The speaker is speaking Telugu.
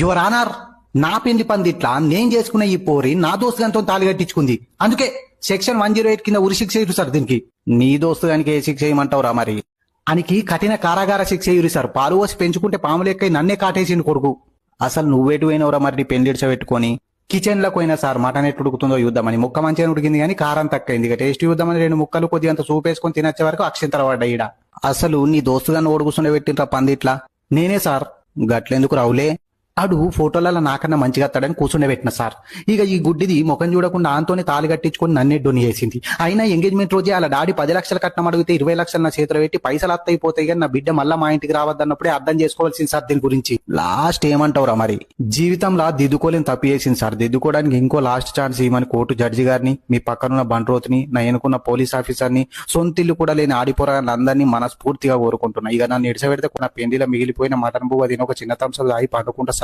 యువర్ ఆనర్, నా పెళ్లి పందిట్లా నేను చేసుకున్న ఈ పోరి నా దోస్తు గానితో తాళి కట్టించుకుంది. అందుకే సెక్షన్ 108 కింద ఉరి శిక్ష ఇరు సార్. దీనికి నీ దోస్తు గానికి ఏ శిక్ష చేయమంటావురా మరి? అనికి కఠిన కారాగార శిక్ష ఇరు సార్. పాలు పోసి పెంచుకుంటే పాములెక్కై నన్నే కాటేసిండు కొడుకు. అసలు నువ్వేటు పోయినవరా మరి నీ పెళ్లి పెట్టుకొని? కిచెన్ లోకి పోయినా సార్ మటన్ ఎట్టు ఉడుకుతుందో చూద్దామని. ముక్క మంచిగా ఉడికింది కానీ కారం తక్కువైంది. ఇక టేస్ట్ చూద్దామని 2 ముక్కలు కొద్దిగా అంత సూపేసుకొని తినచ్చే వరకు అక్షంతర పడ్డా ఈడ. అసలు నీ దోస్తుగాన్ని ఓడుగుస్తుండే పెట్టిండ్రా పందిట్లా? నేనే సార్. గట్లెందుకు రావులే, అడు ఫోటోలలో నాకన్నా మంచిగా అత్తాడని కూర్చుండే పెట్టిన సార్. ఇక ఈ గుడ్డిది ముఖం చూడకుండా ఆంతోనే తాళి కట్టించుకొని నన్నే డొని చేసింది. అయినా ఎంగేజ్మెంట్ రోజే అలా డాడీ 10 లక్షలు కట్నం అడిగితే 20 లక్షలు నా చేతిలో పెట్టి పైసలు అత్తయిపోతాయి కానీ నా బిడ్డ మళ్ళా మా ఇంటికి రావద్దన్నప్పుడే అర్థం చేసుకోవాల్సింది సార్ దీని గురించి. లాస్ట్ ఏమంటావురా మరి? జీవితంలో దిద్దుకోలేని తప్పు చేసింది సార్. దిద్దుకోవడానికి ఇంకో లాస్ట్ ఛాన్స్ ఇవ్వమని కోర్టు జడ్జి గారిని, మీ పక్కనున్న బండ్రోత్ని, నా ఎన్నుకున్న పోలీస్ ఆఫీసర్ని, సొంతిల్లు కూడా లేని ఆడిపోరాళ్ళందరినీ మనస్ఫూర్తిగా కోరుకుంటున్నా. ఇక నన్ను ఇడిసబెడితే నా పెండిలో మిగిలిపోయిన మటన్ బువ్వ తిని ఒక చిన్న తంసలు దాగి పండుకుంటా.